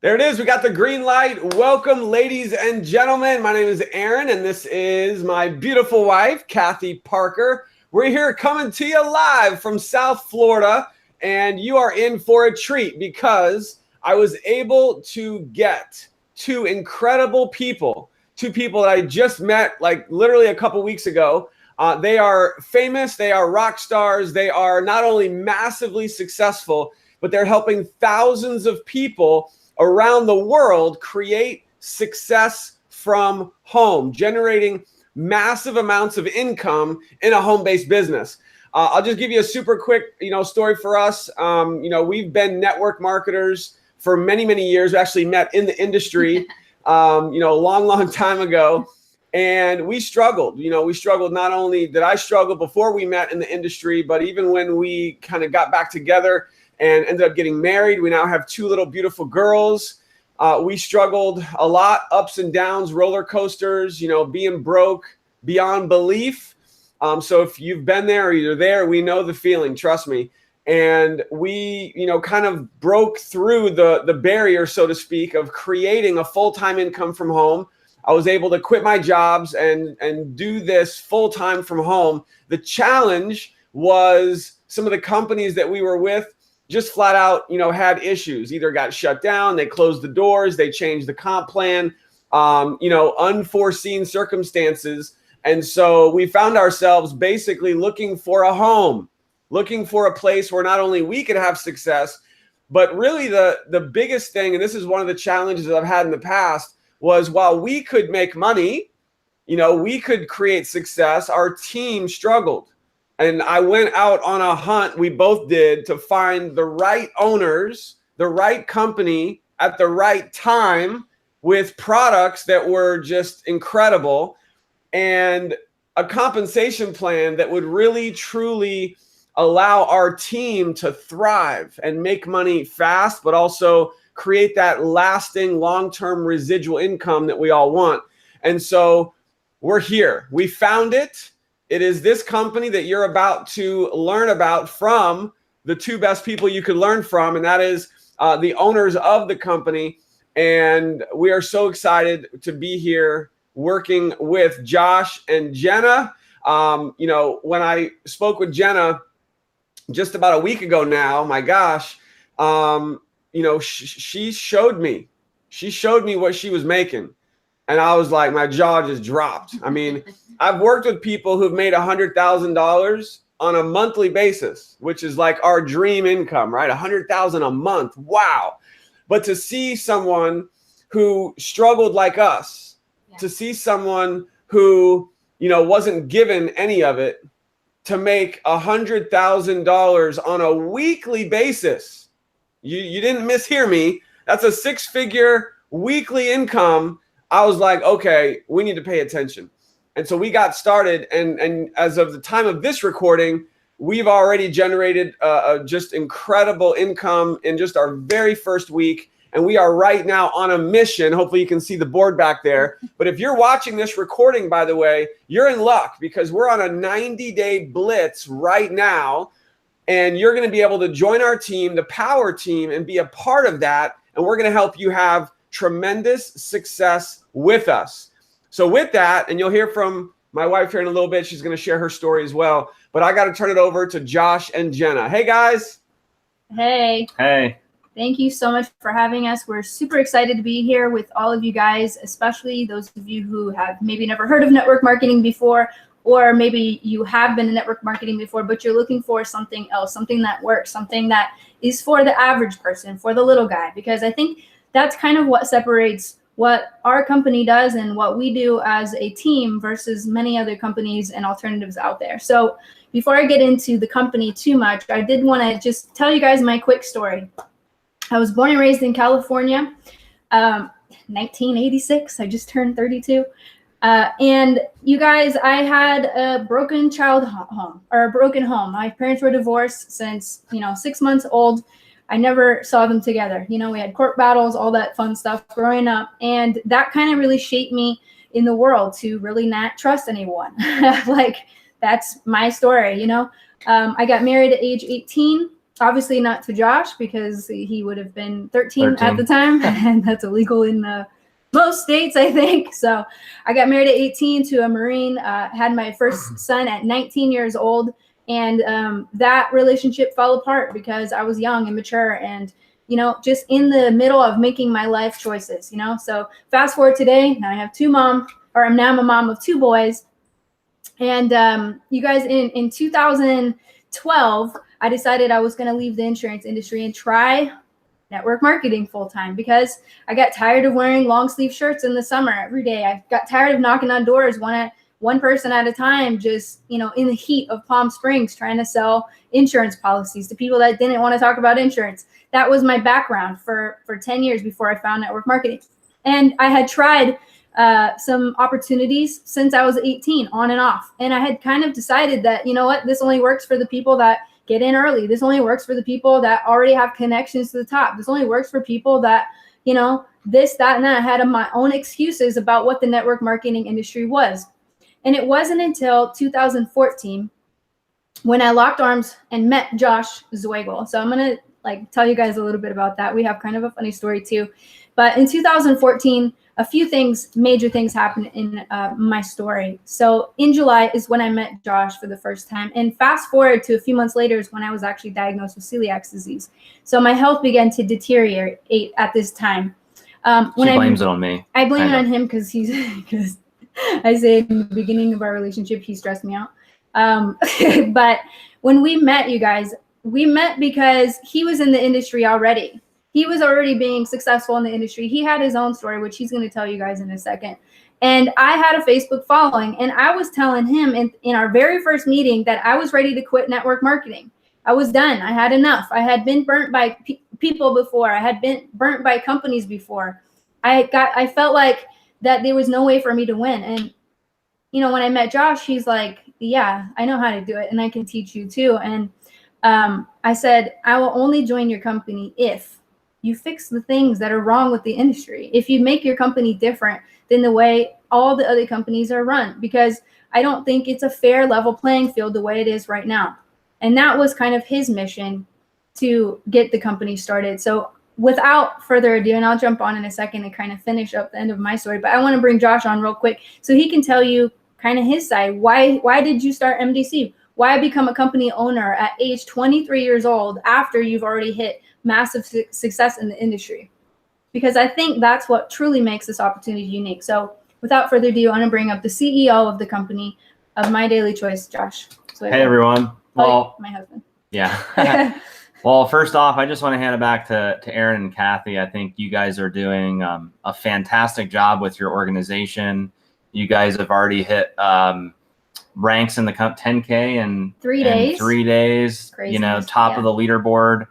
There it is. We got the green light. Welcome, ladies and gentlemen. My name is Aaron, and this is my beautiful wife, Kathy Parker. We're here coming to you live from South Florida, and you are in for a treat because I was able to get two incredible people, two people that I just met like literally a couple weeks ago. They are famous. They are rock stars. They are not only massively successful, but they're helping thousands of people around the world create success from home, generating massive amounts of income in a home-based business. I'll just give you a super quick, story for us. We've been network marketers for many, many years. We actually met in the industry, a long time ago. And we struggled. We struggled. Not only did I struggle before we met in the industry, but even when we kind of got back together and ended up getting married, we now have two little beautiful girls. We struggled a lot, ups and downs, roller coasters, being broke beyond belief. So if you've been there or you're there, we know the feeling, trust me. And we, kind of broke through the barrier, so to speak, of creating a full-time income from home. I was able to quit my jobs and do this full-time from home. The challenge was some of the companies that we were with just flat out, had issues, either got shut down, they closed the doors, they changed the comp plan, unforeseen circumstances. And so we found ourselves basically looking for a home, looking for a place where not only we could have success, but really the biggest thing, and this is one of the challenges that I've had in the past, was while we could make money, we could create success, our team struggled. And I went out on a hunt, we both did, to find the right owners, the right company at the right time with products that were just incredible and a compensation plan that would really, truly allow our team to thrive and make money fast, but also create that lasting long-term residual income that we all want. And so we're here. We found it. It is this company that you're about to learn about from the two best people you could learn from, and that is the owners of the company. And we are so excited to be here working with Josh and Jenna. When I spoke with Jenna just about a week ago now, my gosh, she showed me what she was making. And I was like, my jaw just dropped. I mean, I've worked with people who've made $100,000 on a monthly basis, which is like our dream income, right? $100,000 a month. Wow. But to see someone who struggled like us, to see someone who, wasn't given any of it, to make $100,000 on a weekly basis. You didn't mishear me. That's a six-figure weekly income. I was like, okay, we need to pay attention. And so we got started. And as of the time of this recording, we've already generated just incredible income in just our very first week. And we are right now on a mission. Hopefully you can see the board back there. But if you're watching this recording, by the way, you're in luck because we're on a 90-day blitz right now. And you're going to be able to join our team, the Power Team, and be a part of that. And we're going to help you have tremendous success with us. So with that, and you'll hear from my wife here in a little bit, she's going to share her story as well. But I got to turn it over to Josh and Jenna. Hey, guys. Hey. Hey. Thank you so much for having us. We're super excited to be here with all of you guys, especially those of you who have maybe never heard of network marketing before, or maybe you have been in network marketing before, but you're looking for something else, something that works, something that is for the average person, for the little guy, because I think that's kind of what separates what our company does and what we do as a team versus many other companies and alternatives out there. So before I get into the company too much, I did want to just tell you guys my quick story. I was born and raised in California, 1986. I just turned 32. And you guys, I had a broken broken home. My parents were divorced since, 6 months old. I never saw them together. We had court battles, all that fun stuff growing up. And that kind of really shaped me in the world to really not trust anyone. Like, that's my story, I got married at age 18. Obviously not to Josh because he would have been 13 at the time, and that's illegal in most states, I think. So I got married at 18 to a Marine, had my first son at 19 years old, and that relationship fell apart because I was young and mature and, you know, just in the middle of making my life choices, you know. So fast forward today, now I have now I'm a mom of 2 boys. And you guys, in 2012, I decided I was going to leave the insurance industry and try network marketing full time because I got tired of wearing long sleeve shirts in the summer every day. I got tired of knocking on doors one person at a time, just, you know, in the heat of Palm Springs, trying to sell insurance policies to people that didn't want to talk about insurance. That was my background for 10 years before I found network marketing. And I had tried some opportunities since I was 18 on and off. And I had kind of decided that, you know what, this only works for the people that get in early. This only works for the people that already have connections to the top. This only works for people that, you know, this, that, and that. I had my own excuses about what the network marketing industry was. And it wasn't until 2014 when I locked arms and met Josh Zwagil. So I'm going to tell you guys a little bit about that. We have kind of a funny story too. But in 2014, a few major things happened in my story. So in July is when I met Josh for the first time. And fast forward to a few months later is when I was actually diagnosed with celiac disease. So my health began to deteriorate at this time. She blames it on me. I blame it on him because I say in the beginning of our relationship, he stressed me out. But when we met, you guys, we met because he was in the industry already. He was already being successful in the industry. He had his own story, which he's going to tell you guys in a second. And I had a Facebook following, and I was telling him in our very first meeting that I was ready to quit network marketing. I was done. I had enough. I had been burnt by people before. I had been burnt by companies before. I felt like that there was no way for me to win. And, you know, when I met Josh, he's like, yeah, I know how to do it, and I can teach you too. And I said, I will only join your company if you fix the things that are wrong with the industry. If you make your company different than the way all the other companies are run, because I don't think it's a fair level playing field the way it is right now. And that was kind of his mission to get the company started. So without further ado, and I'll jump on in a second and kind of finish up the end of my story, but I want to bring Josh on real quick so he can tell you kind of his side. Why did you start MDC? Why become a company owner at age 23 years old after you've already hit massive success in the industry? Because I think that's what truly makes this opportunity unique. So without further ado, I'm going to bring up the CEO of the company of My Daily Choice, Josh. So hey, everyone. Well, my husband. Yeah. Well, first off, I just want to hand it back to Aaron and Kathy. I think you guys are doing a fantastic job with your organization. You guys have already hit ranks in the 10K in 3 days. In 3 days. Crazy. You know, top of the leaderboard.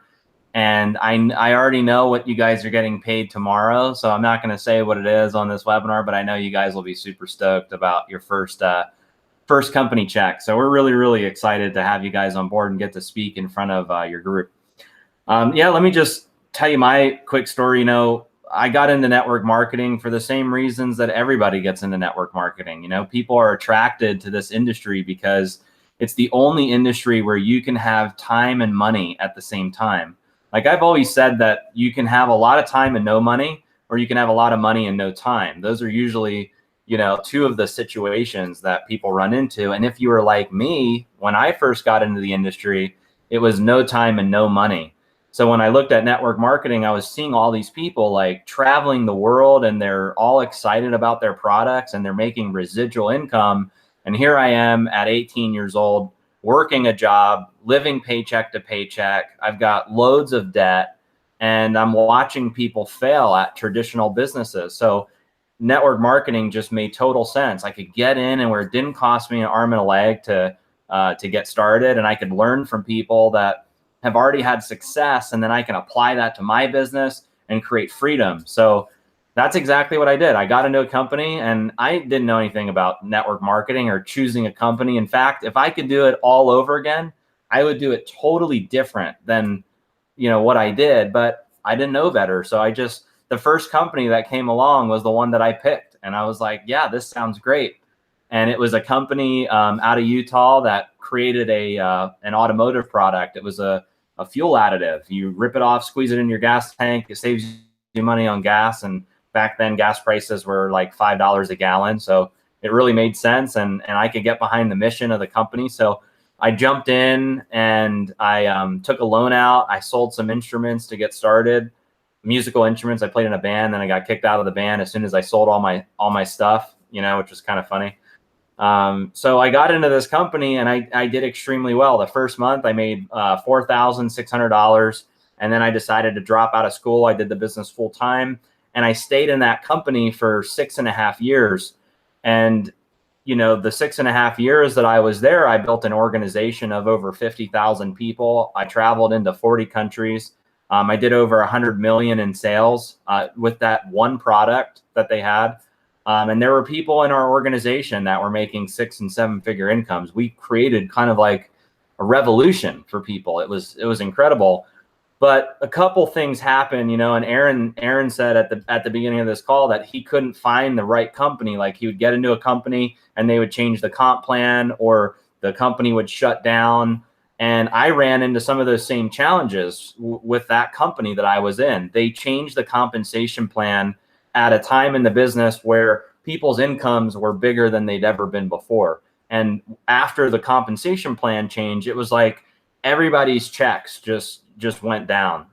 And I already know what you guys are getting paid tomorrow, so I'm not going to say what it is on this webinar, but I know you guys will be super stoked about your first company check. So we're really, really excited to have you guys on board and get to speak in front of your group. Yeah, let me just tell you my quick story. You know, I got into network marketing for the same reasons that everybody gets into network marketing. You know, people are attracted to this industry because it's the only industry where you can have time and money at the same time. Like I've always said that you can have a lot of time and no money, or you can have a lot of money and no time. Those are usually, you know, two of the situations that people run into. And if you were like me, when I first got into the industry, it was no time and no money. So when I looked at network marketing, I was seeing all these people like traveling the world and they're all excited about their products and they're making residual income. And here I am at 18 years old, working a job, living paycheck to paycheck. I've got loads of debt and I'm watching people fail at traditional businesses. So network marketing just made total sense. I could get in and where it didn't cost me an arm and a leg to get started, and I could learn from people that have already had success, and then I can apply that to my business and create freedom. So that's exactly what I did. I got into a company and I didn't know anything about network marketing or choosing a company. In fact, if I could do it all over again, I would do it totally different than, you know, what I did, but I didn't know better. So the first company that came along was the one that I picked. And I was like, yeah, this sounds great. And it was a company out of Utah that created an automotive product. It was a a fuel additive. You rip it off, squeeze it in your gas tank. It saves you money on gas. And back then gas prices were like $5 a gallon. So it really made sense. And I could get behind the mission of the company. So I jumped in and I took a loan out. I sold some instruments to get started, musical instruments. I played in a band, then I got kicked out of the band as soon as I sold all my stuff, which was kind of funny. So I got into this company and I did extremely well. The first month I made $4,600. And then I decided to drop out of school. I did the business full time and I stayed in that company for 6.5 years. And, the 6.5 years that I was there, I built an organization of over 50,000 people. I traveled into 40 countries. I did over 100 million in sales with that one product that they had. And there were people in our organization that were making 6- and 7-figure incomes. We created kind of like a revolution for people. It was incredible. But a couple things happened, and Aaron said at the beginning of this call that he couldn't find the right company. Like he would get into a company and they would change the comp plan or the company would shut down. And I ran into some of those same challenges with that company that I was in. They changed the compensation plan at a time in the business where people's incomes were bigger than they'd ever been before. And after the compensation plan change, it was like everybody's checks just went down.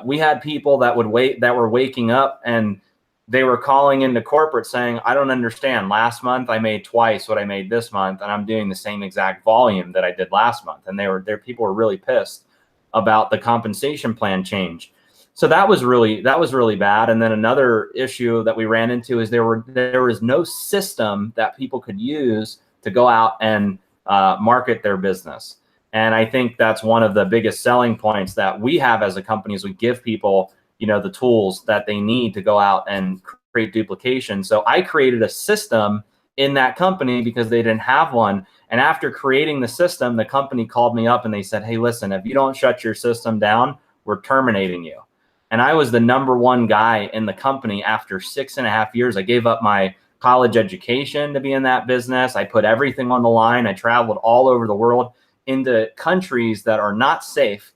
We had people that were waking up and they were calling into corporate saying, I don't understand. Last month I made twice what I made this month, and I'm doing the same exact volume that I did last month. And people were really pissed about the compensation plan change. So that was really bad. And then another issue that we ran into is there was no system that people could use to go out and market their business. And I think that's one of the biggest selling points that we have as a company is we give people, the tools that they need to go out and create duplication. So I created a system in that company because they didn't have one. And after creating the system, the company called me up and they said, hey, listen, if you don't shut your system down, we're terminating you. And I was the number one guy in the company after 6.5 years. I gave up my college education to be in that business. I put everything on the line. I traveled all over the world into countries that are not safe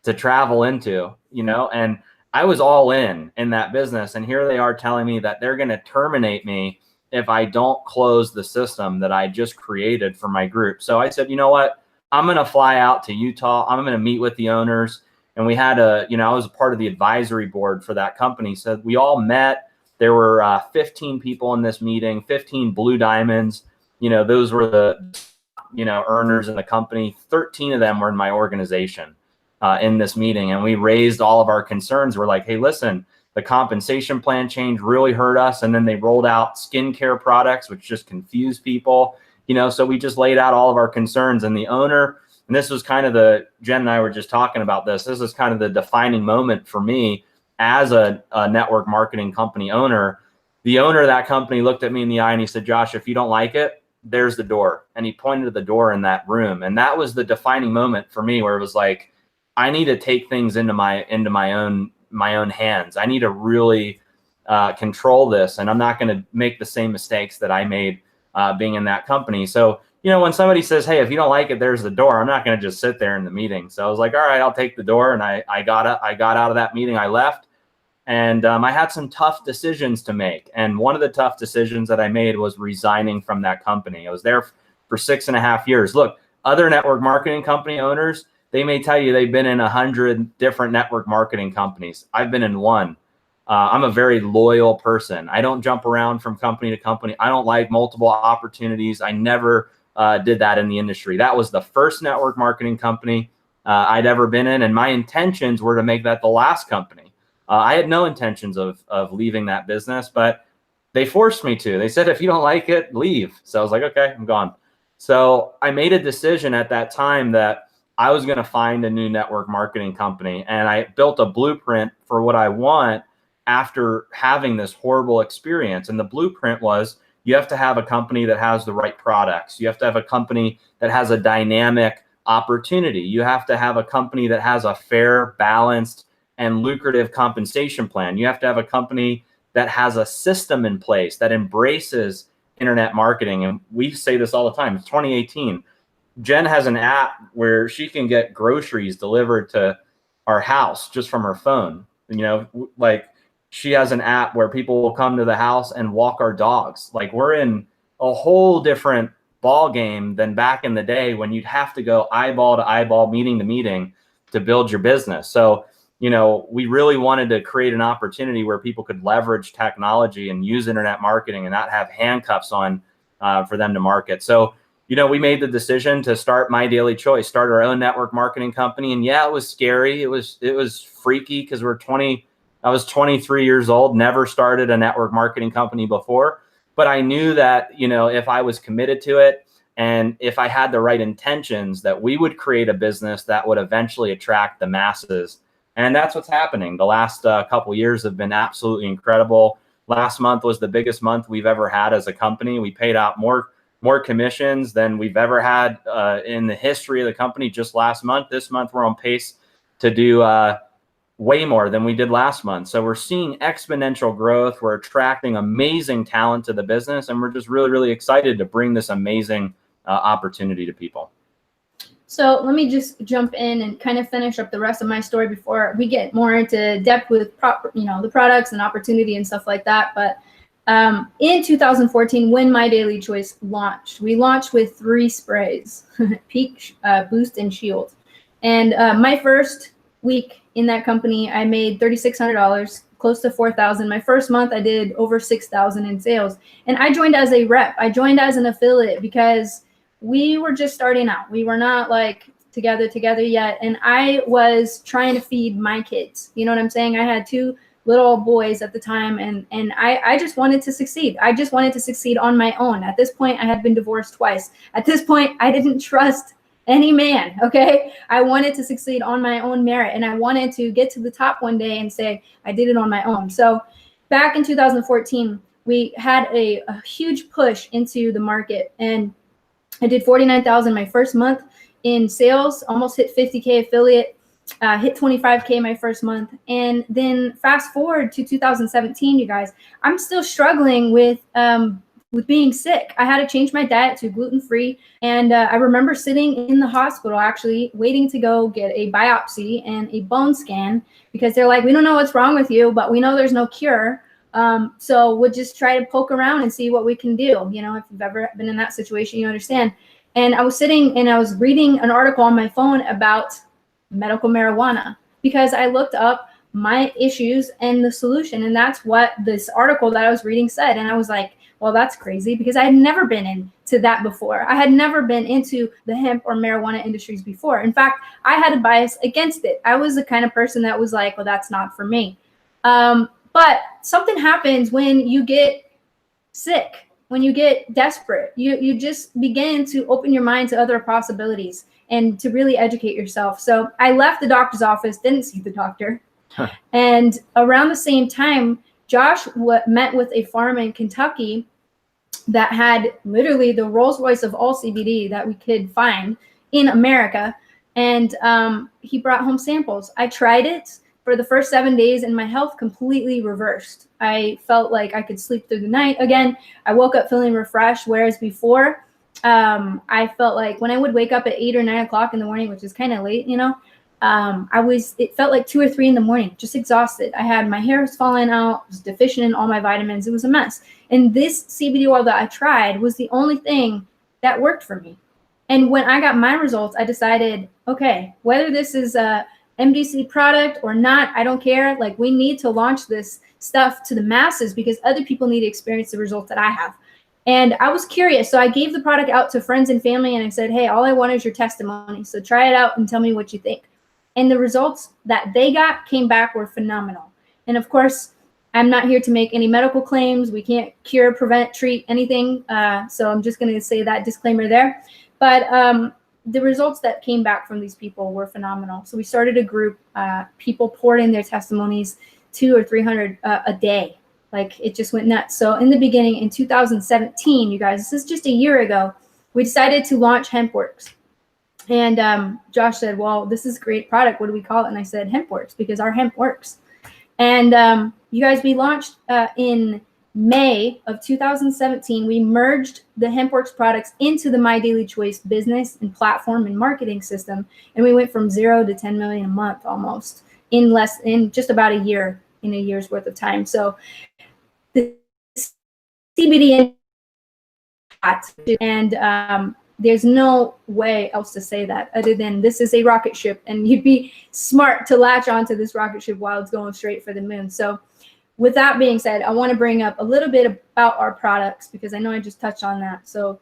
to travel into, and I was all in that business. And here they are telling me that they're going to terminate me if I don't close the system that I just created for my group. So I said, you know what, I'm going to fly out to Utah. I'm going to meet with the owners. And we had I was a part of the advisory board for that company. So we all met. There were 15 people in this meeting, 15 blue diamonds. Those were the earners in the company. 13 of them were in my organization in this meeting. And we raised all of our concerns. We're like, hey, listen, the compensation plan change really hurt us. And then they rolled out skincare products, which just confused people, so we just laid out all of our concerns. And the owner, and this was kind of Jen and I were just talking about this. This is kind of the defining moment for me as a network marketing company owner. The owner of that company looked at me in the eye and he said, Josh, if you don't like it, there's the door. And he pointed to the door in that room. And that was the defining moment for me where it was like, I need to take things into my own hands. I need to really control this. And I'm not going to make the same mistakes that I made being in that company. So, when somebody says, hey, if you don't like it, there's the door, I'm not going to just sit there in the meeting. So I was like, all right, I'll take the door. And I got out of that meeting. I left. And I had some tough decisions to make. And one of the tough decisions that I made was resigning from that company. I was there for 6.5 years. Look, other network marketing company owners, they may tell you they've been in 100 different network marketing companies. I've been in one. I'm a very loyal person. I don't jump around from company to company. I don't like multiple opportunities. I never did that in the industry. That was the first network marketing company I'd ever been in. And my intentions were to make that the last company. I had no intentions of leaving that business, but they forced me to. They said, if you don't like it, leave. So I was like, okay, I'm gone. So I made a decision at that time that I was going to find a new network marketing company. And I built a blueprint for what I want after having this horrible experience. And the blueprint was, you have to have a company that has the right products. You have to have a company that has a dynamic opportunity. You have to have a company that has a fair, balanced, and lucrative compensation plan. You have to have a company that has a system in place that embraces internet marketing. And we say this all the time. It's 2018. Jen has an app where she can get groceries delivered to our house just from her phone. You know, like she has an app where people will come to the house and walk our dogs. Like we're in a whole different ball game than back in the day when you'd have to go eyeball to eyeball, meeting to meeting to build your business. So, you know, we really wanted to create an opportunity where people could leverage technology and use internet marketing and not have handcuffs on for them to market. So, you know, we made the decision to start My Daily Choice, start our own network marketing company. And yeah, it was scary. It was freaky because I was 23 years old, never started a network marketing company before. But I knew that, you know, if I was committed to it and if I had the right intentions, that we would create a business that would eventually attract the masses. And that's what's happening. The last couple years have been absolutely incredible. Last month was the biggest month we've ever had as a company. We paid out more commissions than we've ever had in the history of the company just last month. This month, we're on pace to do way more than we did last month. So we're seeing exponential growth. We're attracting amazing talent to the business, and we're just really, really excited to bring this amazing opportunity to people. So let me just jump in and kind of finish up the rest of my story before we get more into depth with the products and opportunity and stuff like that. But in 2014, when My Daily Choice launched, we launched with 3 sprays, Peak, Boost, and Shield. And my first week in that company, I made $3,600, close to $4,000. My first month, I did over $6,000 in sales. And I joined as a rep. I joined as an affiliate because we were just starting out. We were not like together yet. And I was trying to feed my kids. You know what I'm saying? I had 2 little boys at the time, and I just wanted to succeed. I just wanted to succeed on my own. At this point, I had been divorced twice. At this point, I didn't trust any man, okay? I wanted to succeed on my own merit, and I wanted to get to the top one day and say, I did it on my own. So back in 2014, we had a huge push into the market, and I did $49,000 my first month in sales, almost hit 50K affiliate, hit 25K my first month. And then fast forward to 2017, you guys, I'm still struggling with being sick. I had to change my diet to gluten-free. And I remember sitting in the hospital actually waiting to go get a biopsy and a bone scan because they're like, we don't know what's wrong with you, but we know there's no cure. So we'll just try to poke around and see what we can do. You know, if you've ever been in that situation, you understand. And I was sitting and I was reading an article on my phone about medical marijuana because I looked up my issues and the solution. And that's what this article that I was reading said. And I was like, well, that's crazy because I had never been into that before. I had never been into the hemp or marijuana industries before. In fact, I had a bias against it. I was the kind of person that was like, well, that's not for me. But something happens when you get sick, when you get desperate. You just begin to open your mind to other possibilities and to really educate yourself. So I left the doctor's office, didn't see the doctor. And around the same time, Josh met with a farm in Kentucky that had literally the Rolls Royce of all CBD that we could find in America. And he brought home samples. I tried it for the first 7 days and my health completely reversed. I felt like I could sleep through the night again. I woke up feeling refreshed, whereas before I felt like when I would wake up at 8 or 9 o'clock in the morning, which is kind of late, you know, it felt like 2 or 3 in the morning, just exhausted. I had my hair was falling out, was deficient in all my vitamins. It was a mess. And this CBD oil that I tried was the only thing that worked for me. And when I got my results, I decided, okay, whether this is a MDC product or not, I don't care. Like, we need to launch this stuff to the masses because other people need to experience the results that I have. And I was curious. So I gave the product out to friends and family and I said, hey, all I want is your testimony. So try it out and tell me what you think. And the results that they came back were phenomenal. And of course, I'm not here to make any medical claims. We can't cure, prevent, treat anything. So I'm just going to say that disclaimer there. But the results that came back from these people were phenomenal. So we started a group. People poured in their testimonies, 200 or 300 a day. Like, it just went nuts. So in the beginning, in 2017, you guys, this is just a year ago, we decided to launch HempWorx. And Josh said, well, this is a great product. What do we call it? And I said, HempWorx, because our hemp works. And you guys, we launched in May of 2017, we merged the HempWorx products into the My Daily Choice business and platform and marketing system. And we went from 0 to 10 million a month almost in just about a year, in a year's worth of time. So the CBD and there's no way else to say that other than this is a rocket ship, and you'd be smart to latch onto this rocket ship while it's going straight for the moon. So with that being said, I want to bring up a little bit about our products because I know I just touched on that. So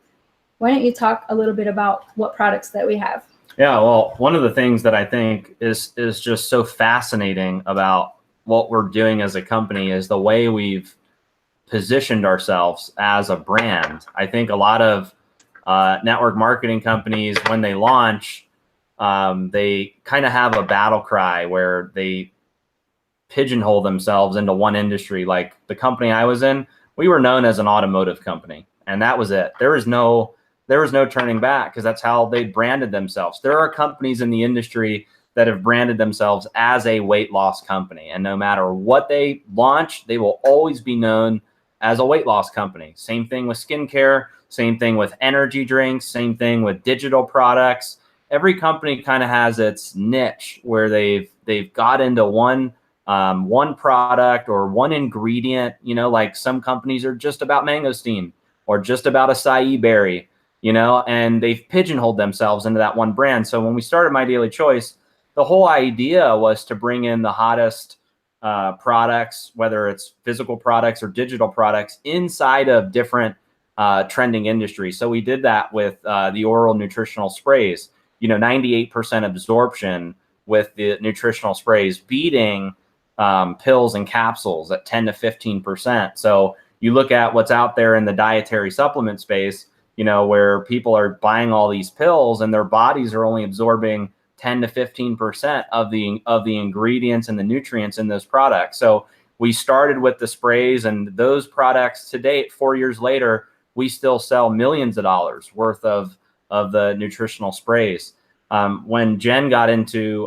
why don't you talk a little bit about what products that we have? Yeah, well, one of the things that I think is just so fascinating about what we're doing as a company is the way we've positioned ourselves as a brand. I think a lot of network marketing companies, when they launch, they kind of have a battle cry where they pigeonhole themselves into one industry. Like the company I was in, we were known as an automotive company, and that was it. There was no turning back because that's how they branded themselves. There are companies in the industry that have branded themselves as a weight loss company, and no matter what they launch, they will always be known as a weight loss company. Same thing with skincare, same thing with energy drinks, same thing with digital products. Every company kind of has its niche where they've got into one product or one ingredient. You know, like some companies are just about mangosteen or just about acai berry, you know, and they've pigeonholed themselves into that one brand. So when we started My Daily Choice, the whole idea was to bring in the hottest products, whether it's physical products or digital products, inside of different trending industries. So we did that with the oral nutritional sprays, you know, 98% absorption with the nutritional sprays, beating pills and capsules at 10 to 15%. So you look at what's out there in the dietary supplement space, you know, where people are buying all these pills and their bodies are only absorbing 10 to 15% of the ingredients and the nutrients in those products. So we started with the sprays, and those products to date, 4 years later, we still sell millions of dollars worth of the nutritional sprays. When Jen got into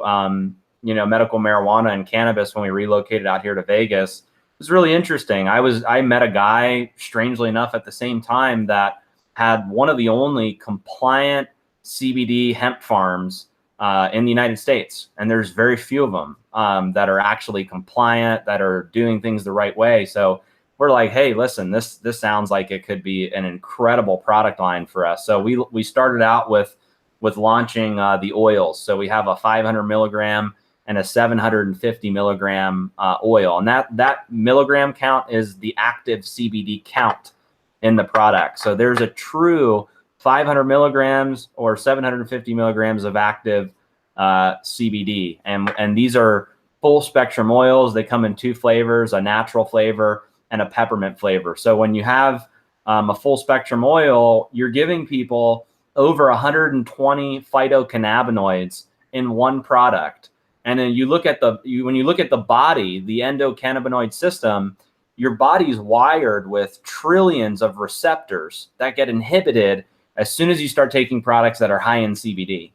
you know, medical marijuana and cannabis when we relocated out here to Vegas, it was really interesting. I met a guy, strangely enough, at the same time that had one of the only compliant CBD hemp farms in the United States. And there's very few of them that are actually compliant, that are doing things the right way. So we're like, hey, listen, this sounds like it could be an incredible product line for us. So we started out with launching the oils. So we have a 500 milligram and a 750 milligram oil. And that milligram count is the active CBD count in the product. So there's a true 500 milligrams or 750 milligrams of active CBD. And these are full spectrum oils. They come in two flavors, a natural flavor and a peppermint flavor. So when you have a full spectrum oil, you're giving people over 120 phytocannabinoids in one product. And then you look at when you look at the body, the endocannabinoid system, your body's wired with trillions of receptors that get inhibited as soon as you start taking products that are high in CBD.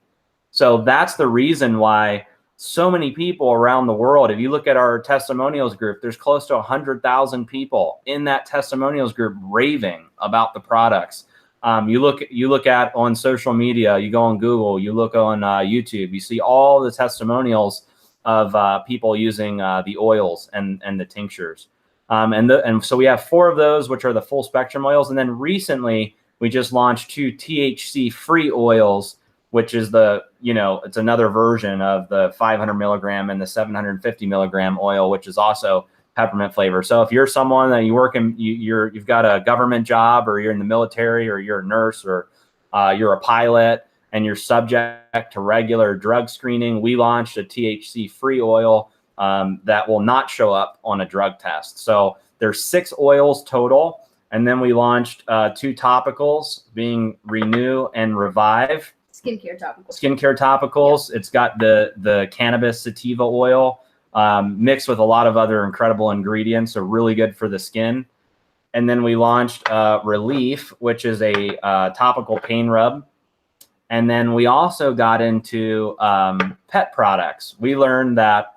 So that's the reason why so many people around the world, if you look at our testimonials group, there's close to 100,000 people in that testimonials group raving about the products. You look at on social media, you go on Google, you look on YouTube, you see all the testimonials of people using the oils and the tinctures. And so we have 4 of those, which are the full spectrum oils. And then recently we just launched 2 THC free oils, which is it's another version of the 500 milligram and the 750 milligram oil, which is also peppermint flavor. So if you're someone that you've got a government job, or you're in the military, or you're a nurse, or you're a pilot, and you're subject to regular drug screening, we launched a THC free oil that will not show up on a drug test. So there's 6 oils total. And then we launched 2 topicals, being Renew and Revive. Skincare topicals. Yeah. It's got the cannabis sativa oil mixed with a lot of other incredible ingredients, so really good for the skin. And then we launched Relief, which is a topical pain rub. And then we also got into pet products. We learned that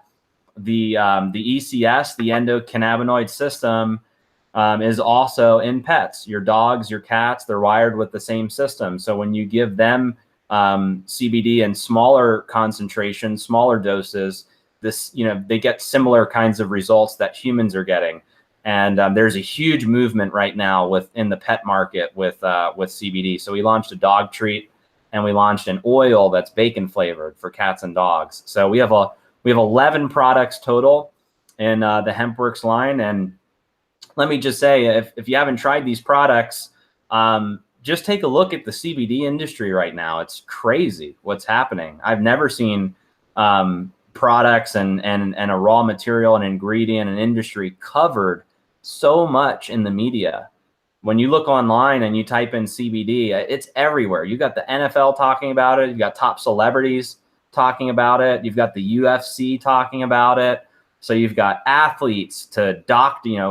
the ECS, the endocannabinoid system, is also in pets. Your dogs, your cats, they're wired with the same system. So when you give them CBD in smaller concentrations, smaller doses, they get similar kinds of results that humans are getting. And there's a huge movement right now within the pet market with CBD. So we launched a dog treat, and we launched an oil that's bacon flavored for cats and dogs. So we have 11 products total in the HempWorx line. And let me just say, if you haven't tried these products, just take a look at the CBD industry right now. It's crazy what's happening. I've never seen products and a raw material, an ingredient, an industry covered so much in the media. When you look online and you type in CBD, it's everywhere. You got the NFL talking about it. You've got top celebrities talking about it. You've got the UFC talking about it. So you've got athletes to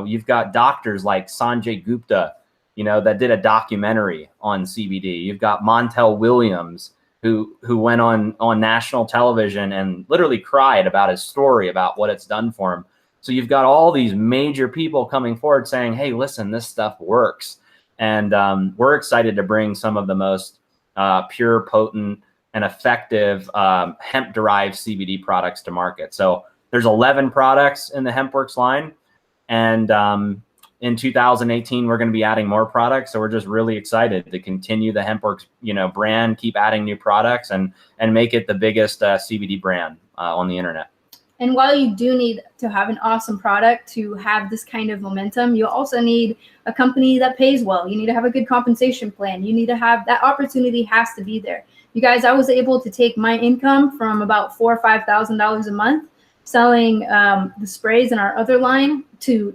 you've got doctors like Sanjay Gupta, that did a documentary on CBD. You've got Montel Williams, who went on national television and literally cried about his story, about what it's done for him. So you've got all these major people coming forward saying, hey, listen, this stuff works. And we're excited to bring some of the most pure, potent, and effective hemp-derived CBD products to market. So there's 11 products in the HempWorx line. And in 2018, we're going to be adding more products. So we're just really excited to continue the HempWorx brand, keep adding new products, and make it the biggest CBD brand on the internet. And while you do need to have an awesome product to have this kind of momentum, you also need a company that pays well. You need to have a good compensation plan. You need to have that opportunity has to be there. You guys, I was able to take my income from about $4,000 or $5,000 a month selling the sprays in our other line to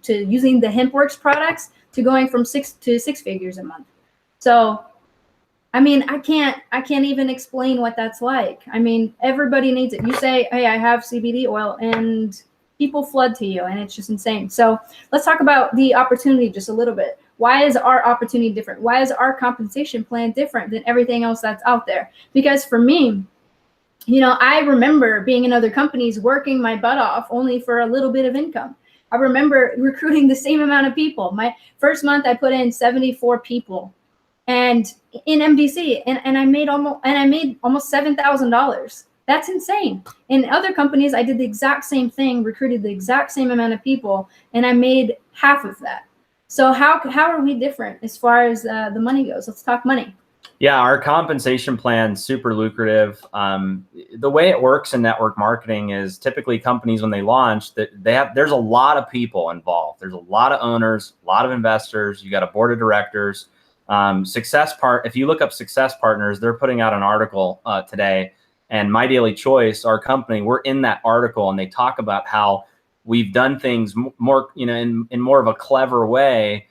using the HempWorx products to going from 6 figures a month. So I mean, I can't even explain what that's like. I mean, everybody needs it. You say, hey, I have CBD oil, and people flood to you, and it's just insane. So let's talk about the opportunity just a little bit. Why is our opportunity different? Why is our compensation plan different than everything else that's out there? Because for me, I remember being in other companies working my butt off only for a little bit of income. I remember recruiting the same amount of people. My first month, I put in 74 people. And in MDC, and I made almost $7,000. That's insane. In other companies, I did the exact same thing, recruited the exact same amount of people, and I made half of that. So how are we different as far as the money goes? Let's talk money. Yeah, our compensation plan is super lucrative. The way it works in network marketing is typically companies, when they launch, there's a lot of people involved. There's a lot of owners, a lot of investors. You got a board of directors. If you look up Success Partners, they're putting out an article today, and My Daily Choice, our company, we're in that article, and they talk about how we've done things more, in more of a clever way,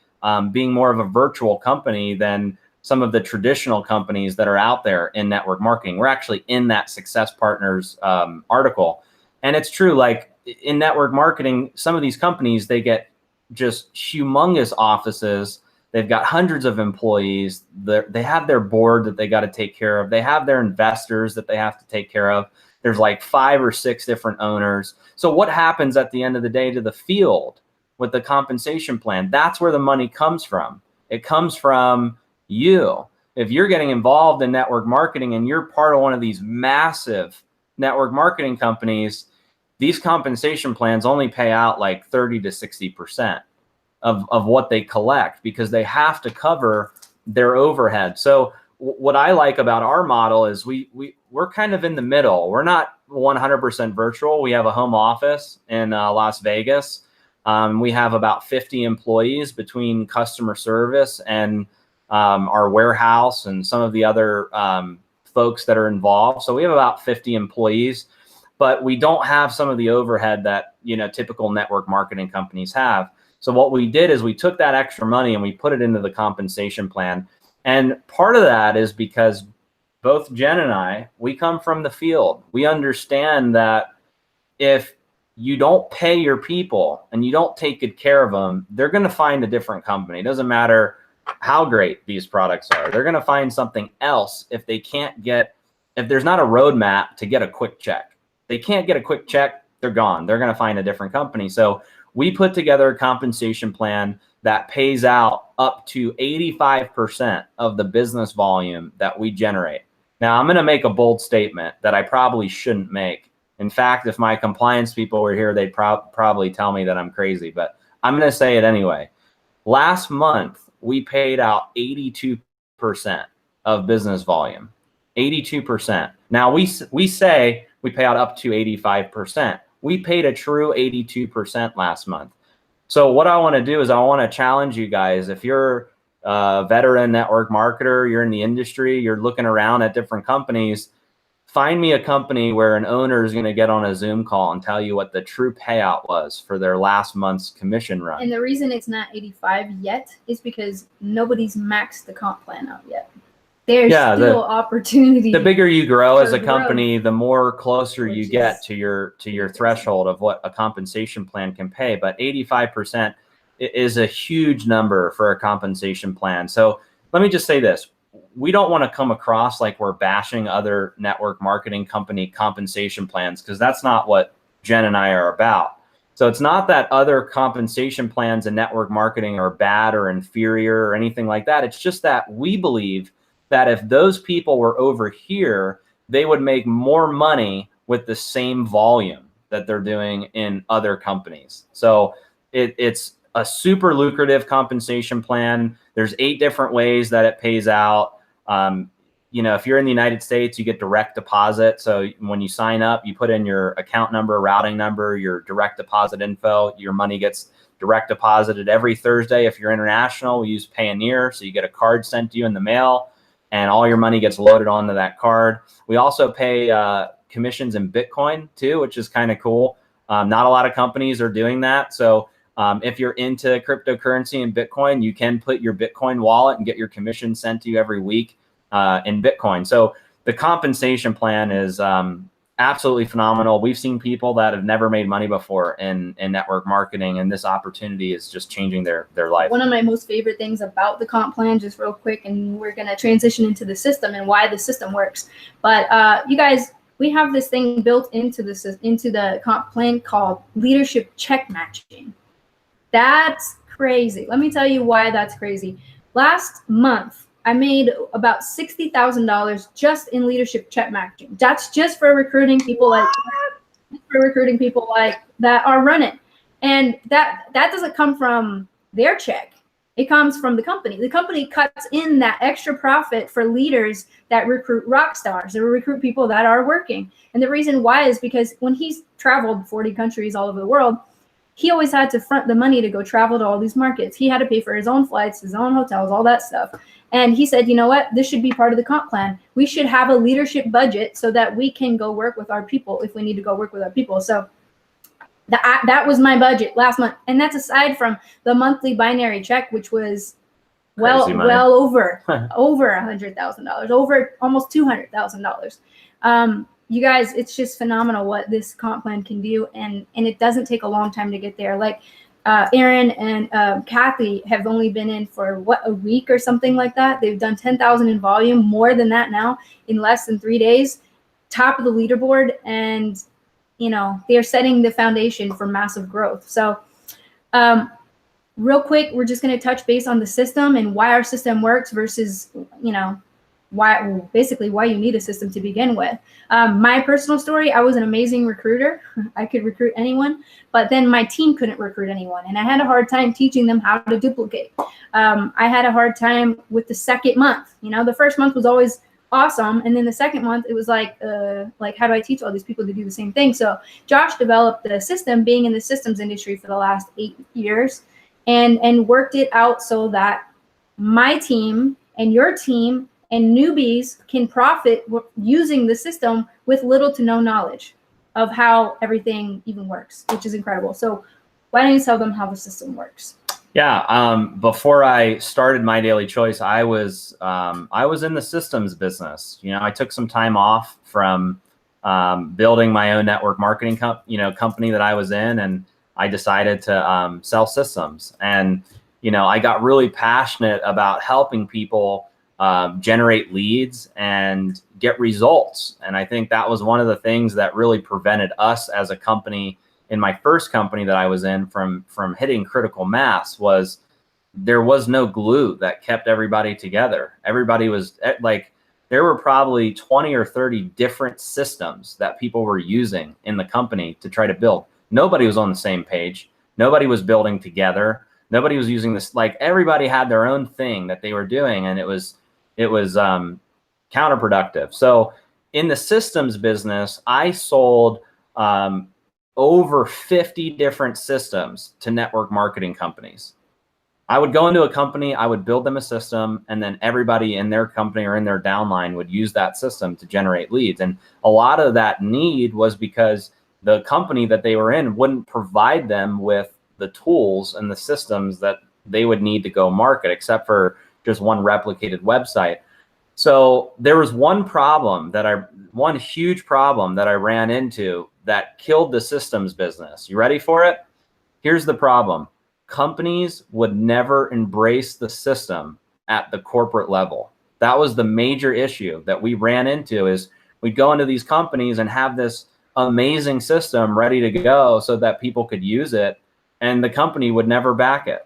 being more of a virtual company than some of the traditional companies that are out there in network marketing. We're actually in that Success Partners article. And it's true, like in network marketing, some of these companies, they get just humongous offices. They've got hundreds of employees. They have their board that they got to take care of. They have their investors that they have to take care of. There's like 5 or 6 different owners. So what happens at the end of the day to the field with the compensation plan? That's where the money comes from. It comes from you. If you're getting involved in network marketing and you're part of one of these massive network marketing companies, these compensation plans only pay out like 30 to 60%. Of what they collect, because they have to cover their overhead. So what I like about our model is we're kind of in the middle. We're not 100% virtual. We have a home office in Las Vegas. We have about 50 employees between customer service and our warehouse and some of the other folks that are involved. So we have about 50 employees, but we don't have some of the overhead that typical network marketing companies have. So what we did is we took that extra money and we put it into the compensation plan. And part of that is because both Jen and I, we come from the field. We understand that if you don't pay your people and you don't take good care of them, they're going to find a different company. It doesn't matter how great these products are. They're going to find something else if there's not a roadmap to get a quick check. They can't get a quick check they're gone. They're going to find a different company. So we put together a compensation plan that pays out up to 85% of the business volume that we generate. Now, I'm going to make a bold statement that I probably shouldn't make. In fact, if my compliance people were here, they'd probably tell me that I'm crazy, but I'm going to say it anyway. Last month, we paid out 82% of business volume. 82%. Now, we say we pay out up to 85%. We paid a true 82% last month. So what I want to do is I want to challenge you guys. If you're a veteran network marketer, you're in the industry, you're looking around at different companies, find me a company where an owner is going to get on a Zoom call and tell you what the true payout was for their last month's commission run. And the reason it's not 85 yet is because nobody's maxed the comp plan out yet. There's still opportunity. The bigger you grow as a company, the more closer you get to your threshold of what a compensation plan can pay. But 85% is a huge number for a compensation plan. So let me just say this. We don't want to come across like we're bashing other network marketing company compensation plans, because that's not what Jen and I are about. So it's not that other compensation plans in network marketing are bad or inferior or anything like that. It's just that we believe that if those people were over here, they would make more money with the same volume that they're doing in other companies. So it's a super lucrative compensation plan. There's 8 different ways that it pays out. You know, if you're in the United States, you get direct deposit. So when you sign up, you put in your account number, routing number, your direct deposit info. Your money gets direct deposited every Thursday. If you're international, we use Payoneer. So you get a card sent to you in the mail, and all your money gets loaded onto that card. We also pay commissions in Bitcoin too, which is kind of cool. Not a lot of companies are doing that. So if you're into cryptocurrency and Bitcoin, you can put your Bitcoin wallet and get your commission sent to you every week in Bitcoin. So the compensation plan is absolutely phenomenal. We've seen people that have never made money before in network marketing, and this opportunity is just changing their life. One of my most favorite things about the comp plan, just real quick, and we're going to transition into the system and why the system works. But you guys, we have this thing built into the comp plan called leadership check matching. That's crazy. Let me tell you why that's crazy. Last month, I made about $60,000 just in leadership check matching. That's just for recruiting people like that are running. And that doesn't come from their check. It comes from the company. The company cuts in that extra profit for leaders that recruit rock stars, that recruit people that are working. And the reason why is because when he's traveled 40 countries all over the world, he always had to front the money to go travel to all these markets. He had to pay for his own flights, his own hotels, all that stuff. And he said, you know what? This should be part of the comp plan. We should have a leadership budget so that we can go work with our people if we need to go work with our people. So that was my budget last month. And that's aside from the monthly binary check, which was well over $100,000, over almost $200,000. You guys, it's just phenomenal what this comp plan can do. And it doesn't take a long time to get there. Like Aaron and Kathy have only been in for a week or something like that. They've done 10,000 in volume, more than that now in less than 3 days, top of the leaderboard. And, you know, they're setting the foundation for massive growth. So real quick, we're just going to touch base on the system and why our system works versus, you know, why you need a system to begin with. My personal story, I was an amazing recruiter. I could recruit anyone, but then my team couldn't recruit anyone. And I had a hard time teaching them how to duplicate. I had a hard time with the second month. You know, the first month was always awesome. And then the second month, it was like, how do I teach all these people to do the same thing? So Josh developed the system, being in the systems industry for the last 8 years, and worked it out so that my team and your team and newbies can profit using the system with little to no knowledge of how everything even works, which is incredible. So why don't you tell them how the system works? Yeah. Before I started My Daily Choice, I was in the systems business. You know, I took some time off from building my own network marketing company that I was in, and I decided to sell systems. And, you know, I got really passionate about helping people generate leads and get results. And I think that was one of the things that really prevented us as a company in my first company that I was in from hitting critical mass. Was there was no glue that kept everybody together. Everybody was like, there were probably 20 or 30 different systems that people were using in the company to try to build. Nobody was on the same page. Nobody was building together. Nobody was using this. Like, everybody had their own thing that they were doing, and it was counterproductive. So in the systems business, I sold over 50 different systems to network marketing companies. I would go into a company, I would build them a system, and then everybody in their company or in their downline would use that system to generate leads. And a lot of that need was because the company that they were in wouldn't provide them with the tools and the systems that they would need to go market, except for just one replicated website. So there was one huge problem that I ran into that killed the systems business. You ready for it? Here's the problem. Companies would never embrace the system at the corporate level. That was the major issue that we ran into. Is we'd go into these companies and have this amazing system ready to go so that people could use it, and the company would never back it.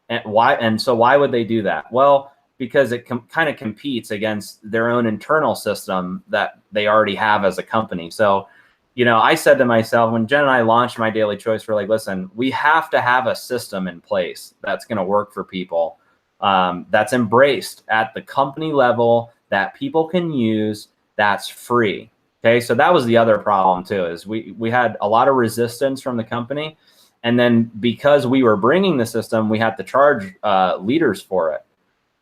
And why? And so why would they do that? Well, because it kind of competes against their own internal system that they already have as a company. So, you know, I said to myself, when Jen and I launched My Daily Choice, we're like, listen, we have to have a system in place that's going to work for people, that's embraced at the company level, that people can use, that's free. Okay, so that was the other problem too, is we had a lot of resistance from the company. And then because we were bringing the system, we had to charge leaders for it.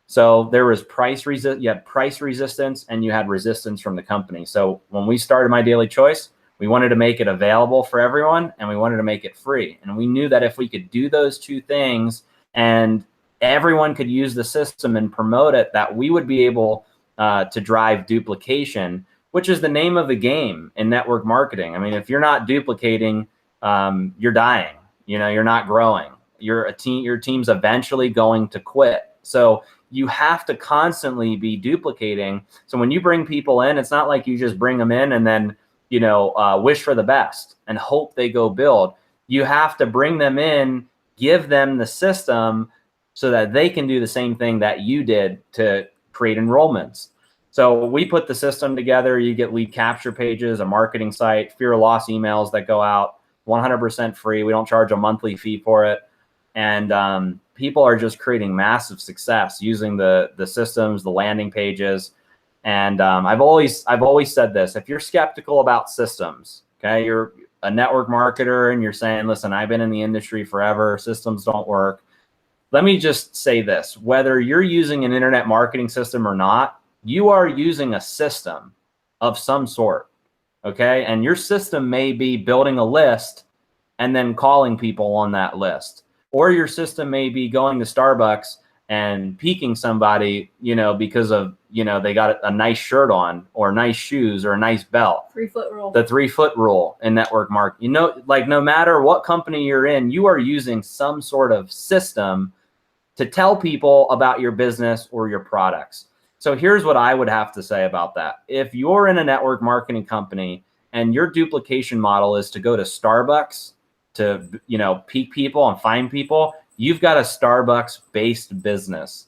So there was you had price resistance, and you had resistance from the company. So when we started My Daily Choice, we wanted to make it available for everyone, and we wanted to make it free. And we knew that if we could do those two things and everyone could use the system and promote it, that we would be able to drive duplication, which is the name of the game in network marketing. I mean, if you're not duplicating, you're dying. You know, you're not growing. Your team's eventually going to quit. So you have to constantly be duplicating. So when you bring people in, it's not like you just bring them in and then, you know, wish for the best and hope they go build. You have to bring them in, give them the system so that they can do the same thing that you did to create enrollments. So we put the system together. You get lead capture pages, a marketing site, fear of loss emails that go out, 100% free. We don't charge a monthly fee for it. And people are just creating massive success using the systems, the landing pages. And I've always said this: if you're skeptical about systems, okay, you're a network marketer and you're saying, listen, I've been in the industry forever, systems don't work. Let me just say this: whether you're using an internet marketing system or not, you are using a system of some sort, okay? And your system may be building a list and then calling people on that list. Or your system may be going to Starbucks and piquing somebody, you know, because of, you know, they got a nice shirt on or nice shoes or a nice belt. 3-foot rule. The 3-foot rule in network marketing. You know, like, no matter what company you're in, you are using some sort of system to tell people about your business or your products. So here's what I would have to say about that. If you're in a network marketing company and your duplication model is to go to Starbucks to, you know, pique people and find people, you've got a Starbucks-based business.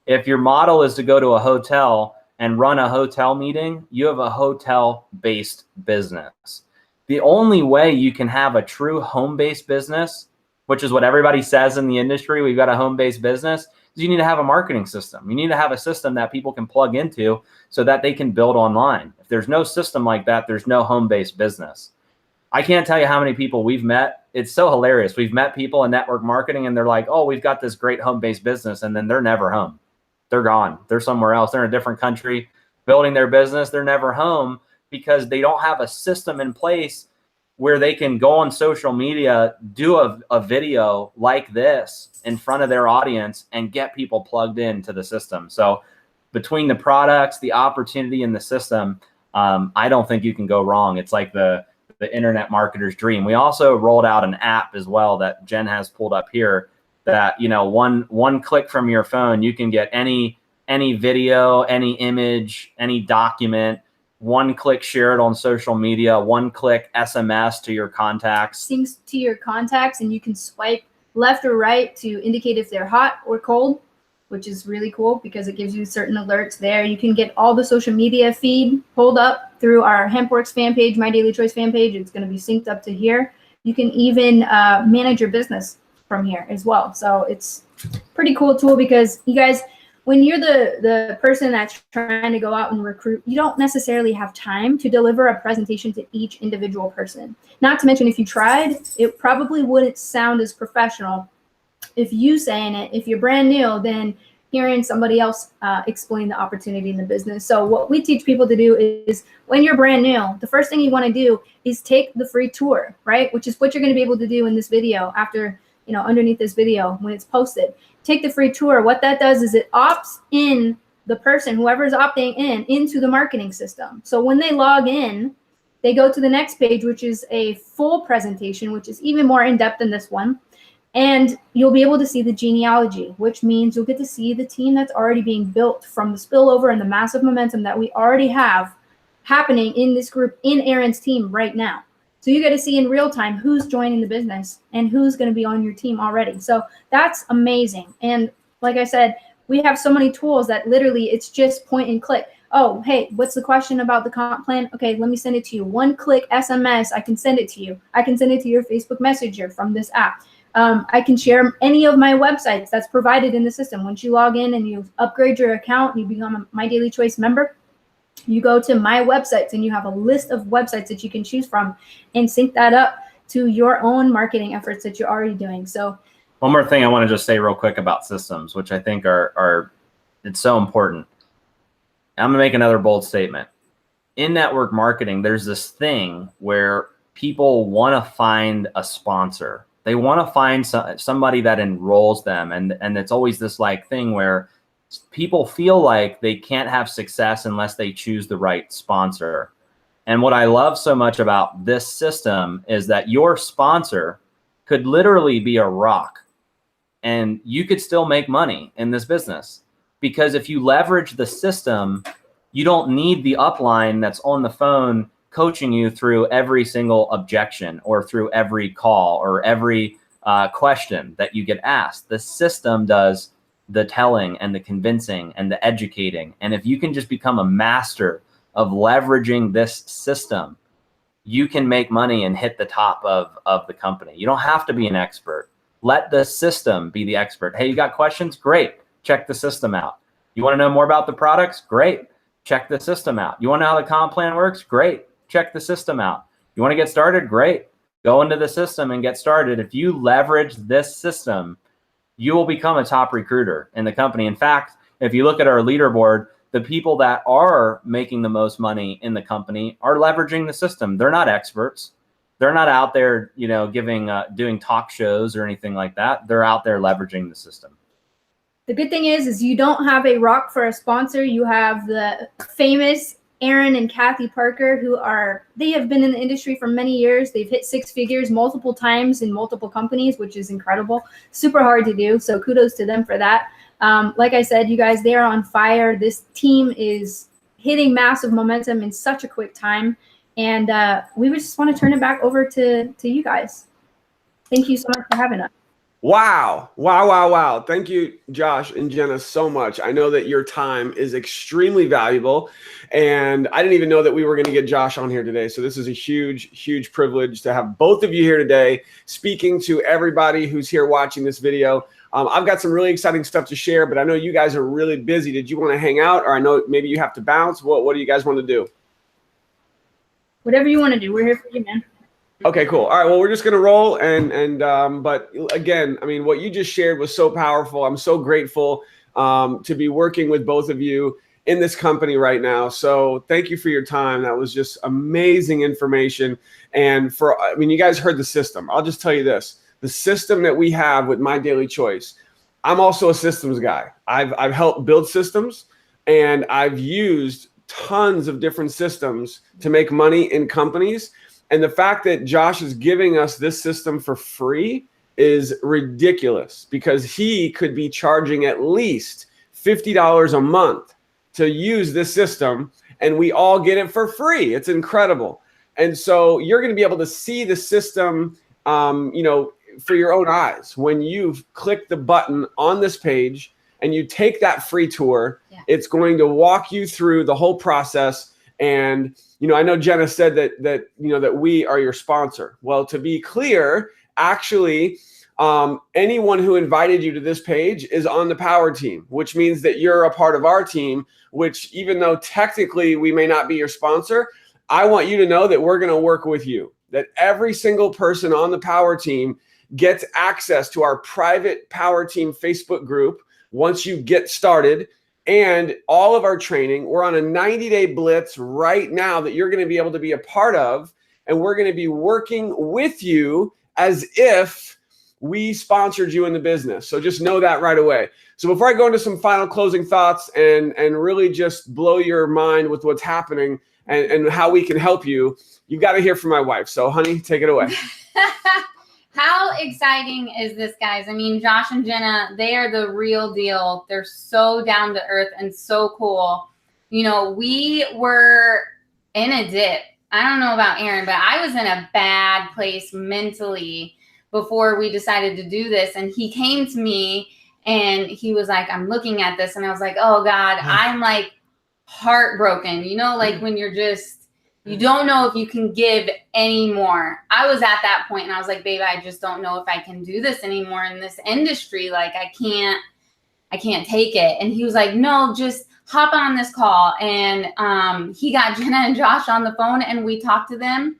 If your model is to go to a hotel and run a hotel meeting, you have a hotel-based business. The only way you can have a true home-based business, which is what everybody says in the industry, we've got a home-based business, is you need to have a marketing system. You need to have a system that people can plug into so that they can build online. If there's no system like that, there's no home-based business. I can't tell you how many people we've met. It's so hilarious. We've met people in network marketing and they're like, oh, we've got this great home-based business, and then they're never home. They're gone. They're somewhere else. They're in a different country building their business. They're never home because they don't have a system in place where they can go on social media, do a video like this in front of their audience and get people plugged into the system. So between the products, the opportunity, and the system, I don't think you can go wrong. It's like the internet marketer's dream. We also rolled out an app as well that Jen has pulled up here that, you know, one click from your phone, you can get any any video, any image, any document, one click share it on social media, one click SMS to your contacts. Syncs to your contacts, and you can swipe left or right to indicate if they're hot or cold, which is really cool because it gives you certain alerts there. You can get all the social media feed pulled up through our HempWorx fan page, My Daily Choice fan page. It's going to be synced up to here. You can even manage your business from here as well. So it's a pretty cool tool because you guys, when you're the person that's trying to go out and recruit, you don't necessarily have time to deliver a presentation to each individual person. Not to mention, if you tried, it probably wouldn't sound as professional if you saying it. If you're brand new, then hearing somebody else explain the opportunity in the business. So what we teach people to do is when you're brand new, the first thing you want to do is take the free tour, right? Which is what you're going to be able to do in this video after, underneath this video when it's posted. Take the free tour. What that does is it opts in the person, whoever's opting in, into the marketing system. So when they log in, they go to the next page, which is a full presentation, which is even more in-depth than this one. And you'll be able to see the genealogy, which means you'll get to see the team that's already being built from the spillover and the massive momentum that we already have happening in this group, in Aaron's team right now. So you get to see in real time who's joining the business and who's going to be on your team already. So that's amazing. And like I said, we have so many tools that literally it's just point and click. Oh, hey, what's the question about the comp plan? Okay, let me send it to you. One click SMS, I can send it to you. I can send it to your Facebook Messenger from this app. I can share any of my websites that's provided in the system. Once you log in and you upgrade your account and you become a My Daily Choice member, you go to my websites and you have a list of websites that you can choose from and sync that up to your own marketing efforts that you're already doing. So one more thing I want to just say real quick about systems, which I think are it's so important. I'm gonna make another bold statement. In network marketing, there's this thing where people want to find a sponsor. They want to find somebody that enrolls them. And it's always this like thing where people feel like they can't have success unless they choose the right sponsor. And what I love so much about this system is that your sponsor could literally be a rock and you could still make money in this business. Because if you leverage the system, you don't need the upline that's on the phone coaching you through every single objection or through every call or every question that you get asked. The system does the telling and the convincing and the educating. And if you can just become a master of leveraging this system, you can make money and hit the top of the company. You don't have to be an expert. Let the system be the expert. Hey, you got questions? Great. Check the system out. You want to know more about the products? Great. Check the system out. You want to know how the comp plan works? Great. Check the system out. You want to get started? Great. Go into the system and get started. If you leverage this system, you will become a top recruiter in the company. In fact, if you look at our leaderboard, the people that are making the most money in the company are leveraging the system. They're not experts. They're not out there, doing talk shows or anything like that. They're out there leveraging the system. The good thing is you don't have a rock for a sponsor. You have the famous Aaron and Kathy Parker, they have been in the industry for many years. They've hit six figures multiple times in multiple companies, which is incredible. Super hard to do. So kudos to them for that. Like I said, you guys, they are on fire. This team is hitting massive momentum in such a quick time. And we would just want to turn it back over to you guys. Thank you so much for having us. Wow. Wow, wow, wow. Thank you, Josh and Jenna, so much. I know that your time is extremely valuable, and I didn't even know that we were going to get Josh on here today. So this is a huge, huge privilege to have both of you here today, speaking to everybody who's here watching this video. I've got some really exciting stuff to share, but I know you guys are really busy. Did you want to hang out, or I know maybe you have to bounce? What do you guys want to do? Whatever you want to do. We're here for you, man. Okay, cool. All right. Well, we're just going to roll. But again, I mean, what you just shared was so powerful. I'm so grateful to be working with both of you in this company right now. So thank you for your time. That was just amazing information. And you guys heard the system. I'll just tell you this, the system that we have with My Daily Choice. I'm also a systems guy. I've helped build systems, and I've used tons of different systems to make money in companies. And the fact that Josh is giving us this system for free is ridiculous, because he could be charging at least $50 a month to use this system, and we all get it for free. It's incredible. And so you're going to be able to see the system, for your own eyes. When you've clicked the button on this page and you take that free tour, it's going to walk you through the whole process. And, I know Jenna said that we are your sponsor. Well, to be clear, actually, anyone who invited you to this page is on the power team, which means that you're a part of our team, which even though technically we may not be your sponsor, I want you to know that we're going to work with you, that every single person on the power team gets access to our private power team Facebook group once you get started, and all of our training. We're on a 90-day blitz right now that you're going to be able to be a part of, and we're going to be working with you as if we sponsored you in the business. So just know that right away. So before I go into some final closing thoughts and really just blow your mind with what's happening and how we can help you, you've got to hear from my wife. So honey, take it away. How exciting is this, guys? I mean, Josh and Jenna, they are the real deal. They're so down to earth and so cool. We were in a dip. I don't know about Aaron, but I was in a bad place mentally before we decided to do this. And he came to me and he was like, I'm looking at this. And I was like, oh God, I'm like heartbroken. Like when you're just, you don't know if you can give anymore. I was at that point and I was like, babe, I just don't know if I can do this anymore in this industry. Like I can't take it. And he was like, no, just hop on this call. And he got Jenna and Josh on the phone and we talked to them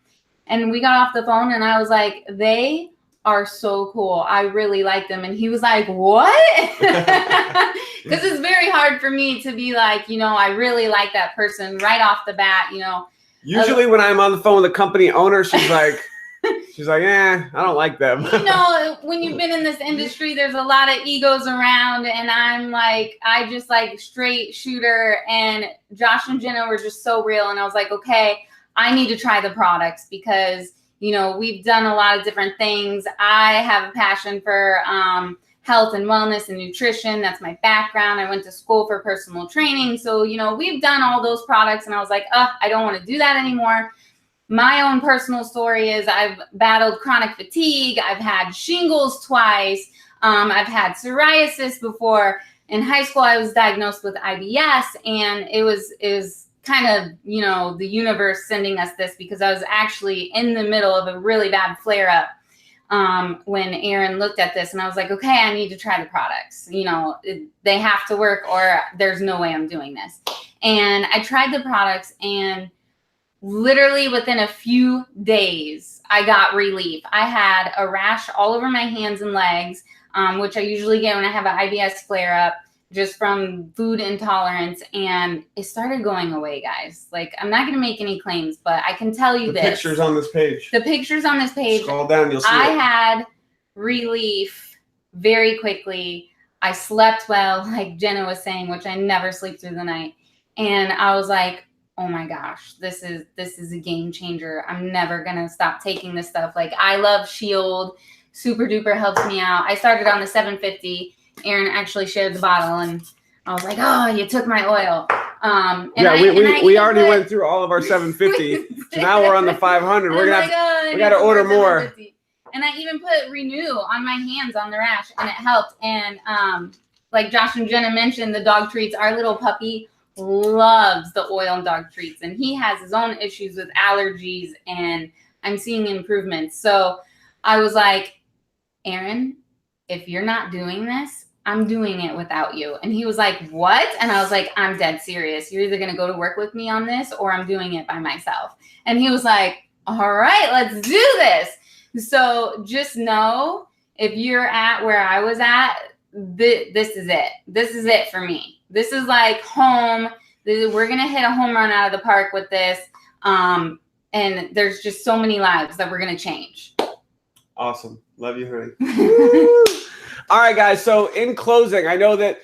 and we got off the phone and I was like, they are so cool. I really like them. And he was like, what? Because it's very hard for me to be like, I really like that person right off the bat, Usually when I'm on the phone with a company owner, she's like, I don't like them. When you've been in this industry, there's a lot of egos around and I'm like, I just like straight shooter, and Josh and Jenna were just so real. And I was like, okay, I need to try the products because, we've done a lot of different things. I have a passion for, health and wellness and nutrition. That's my background. I went to school for personal training. So, we've done all those products and I was like, I don't want to do that anymore. My own personal story is I've battled chronic fatigue. I've had shingles twice. I've had psoriasis before. In high school, I was diagnosed with IBS, and it was kind of, the universe sending us this because I was actually in the middle of a really bad flare up. When Aaron looked at this and I was like, okay, I need to try the products. They have to work or there's no way I'm doing this. And I tried the products and literally within a few days, I got relief. I had a rash all over my hands and legs, which I usually get when I have an IBS flare up just from food intolerance. And it started going away, guys. Like, I'm not going to make any claims, but I can tell you the pictures on this page. The pictures on this page. Scroll down, you'll see I had relief very quickly. I slept well, like Jenna was saying, which I never sleep through the night. And I was like, oh my gosh, this is a game changer. I'm never going to stop taking this stuff. Like, I love Shield. Super duper helps me out. I started on the 750. Aaron actually shared the bottle and I was like, oh, you took my oil. We already went through all of our 750. So now we're on the 500. We got to order more. And I even put Renew on my hands on the rash and it helped. And like Josh and Jenna mentioned, the dog treats, our little puppy loves the oil and dog treats. And he has his own issues with allergies and I'm seeing improvements. So I was like, Aaron, if you're not doing this, I'm doing it without you. And he was like, what? And I was like, I'm dead serious. You're either going to go to work with me on this or I'm doing it by myself. And he was like, all right, let's do this. So just know if you're at where I was at, this is it. This is it for me. This is like home. We're going to hit a home run out of the park with this. And there's just so many lives that we're going to change. Awesome. Love you, honey. All right, guys. So in closing, I know that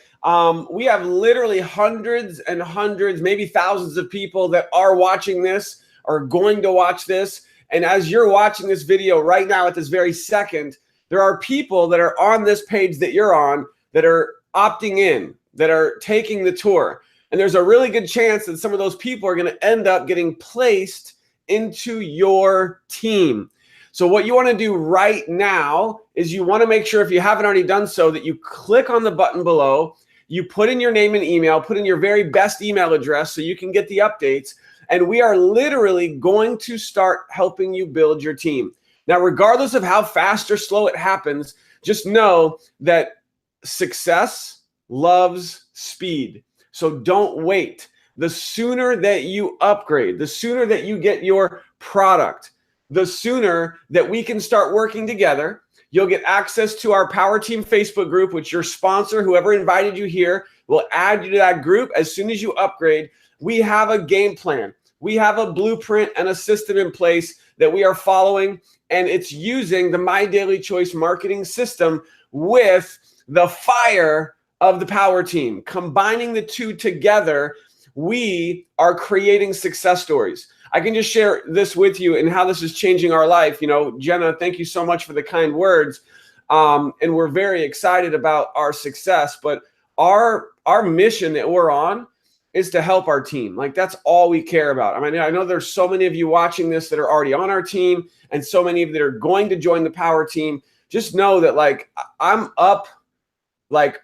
we have literally hundreds and hundreds, maybe thousands of people that are watching this, are going to watch this. And as you're watching this video right now at this very second, there are people that are on this page that you're on that are opting in that are taking the tour. And there's a really good chance that some of those people are going to end up getting placed into your team. So what you want to do right now is you want to make sure, if you haven't already done so, that you click on the button below, you put in your name and email, put in your very best email address so you can get the updates. And we are literally going to start helping you build your team. Now, regardless of how fast or slow it happens, just know that success loves speed. So don't wait. The sooner that you upgrade, the sooner that you get your product, the sooner that we can start working together. You'll get access to our Power Team Facebook group, which your sponsor, whoever invited you here, will add you to that group as soon as you upgrade. We have a game plan. We have a blueprint and a system in place that we are following, and it's using the My Daily Choice marketing system with the fire of the Power Team. Combining the two together, we are creating success stories. I can just share this with you and how this is changing our life. You know, Jenna, thank you so much for the kind words. And we're very excited about our success, but our mission that we're on is to help our team. Like, that's all we care about. I mean, I know there's so many of you watching this that are already on our team and so many of you that are going to join the Power Team. Just know that, like, I'm up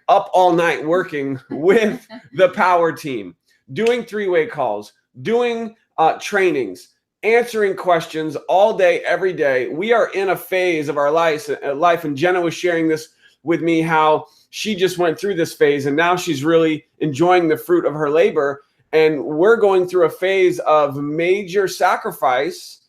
all night working with the Power Team, doing three-way calls, doing trainings, answering questions all day, every day. We are in a phase of our life, and Jenna was sharing this with me, how she just went through this phase and now she's really enjoying the fruit of her labor. And we're going through a phase of major sacrifice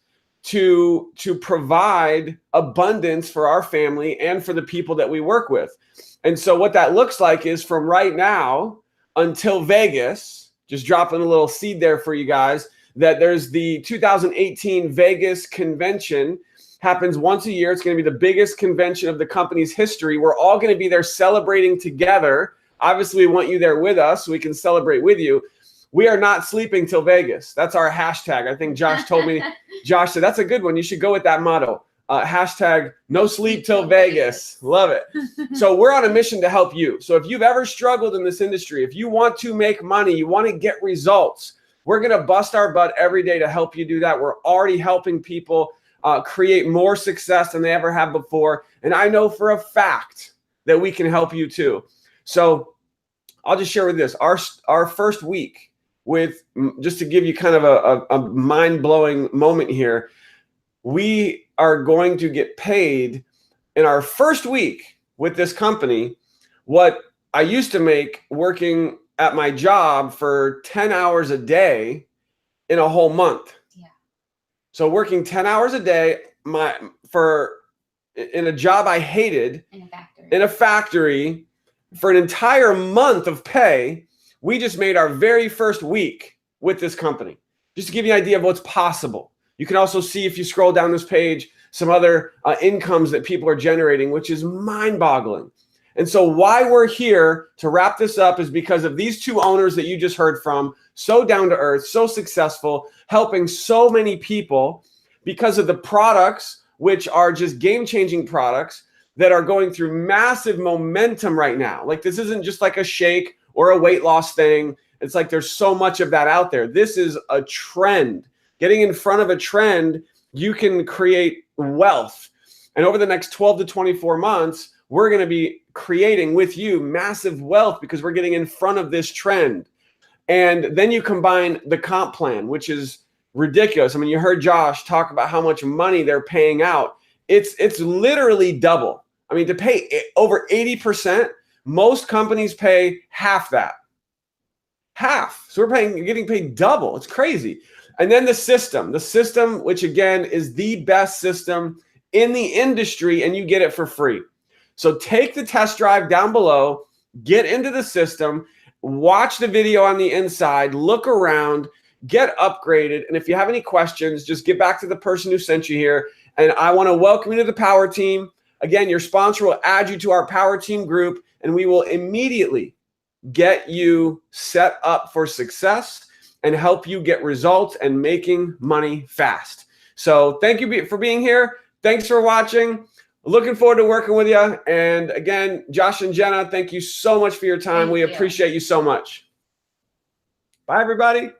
to provide abundance for our family and for the people that we work with. And so what that looks like is, from right now until Vegas, just dropping a little seed there for you guys, that there's the 2018 Vegas convention. Happens once a year. It's going to be the biggest convention of the company's history. We're all going to be there celebrating together. Obviously, we want you there with us so we can celebrate with you. We are not sleeping till Vegas. That's our hashtag. I think Josh told me, Josh said, that's a good one. You should go with that motto. Hashtag no sleep till Vegas. Love it. So we're on a mission to help you. So if you've ever struggled in this industry, if you want to make money, you want to get results, we're going to bust our butt every day to help you do that. We're already helping people create more success than they ever have before. And I know for a fact that we can help you too. So I'll just share with this. Our first week with, just to give you kind of a mind-blowing moment here, we are going to get paid in our first week with this company what I used to make working at my job for 10 hours a day in a whole month. Yeah. So working 10 hours a day in a job I hated, in a factory for an entire month of pay, we just made our very first week with this company. Just to give you an idea of what's possible. You can also see, if you scroll down this page, some other incomes that people are generating, which is mind-boggling. And so why we're here to wrap this up is because of these two owners that you just heard from, so down to earth, so successful, helping so many people because of the products, which are just game-changing products that are going through massive momentum right now. Like, this isn't just like a shake or a weight loss thing. It's like there's so much of that out there. This is a trend. Getting in front of a trend, you can create wealth. And over the next 12 to 24 months, we're going to be creating with you massive wealth because we're getting in front of this trend. And then you combine the comp plan, which is ridiculous. I mean, you heard Josh talk about how much money they're paying out. It's literally double. I mean, to pay over 80%, most companies pay half that. Half. So we're getting paid double. It's crazy. And then the system, which again is the best system in the industry, and you get it for free. So take the test drive down below, get into the system, watch the video on the inside, look around, get upgraded. And if you have any questions, just get back to the person who sent you here. And I want to welcome you to the Power Team. Again, your sponsor will add you to our Power Team group, and we will immediately get you set up for success and help you get results and making money fast. So thank you for being here. Thanks for watching. Looking forward to working with you. And again, Josh and Jenna, thank you so much for your time. We appreciate you so much. Bye, everybody.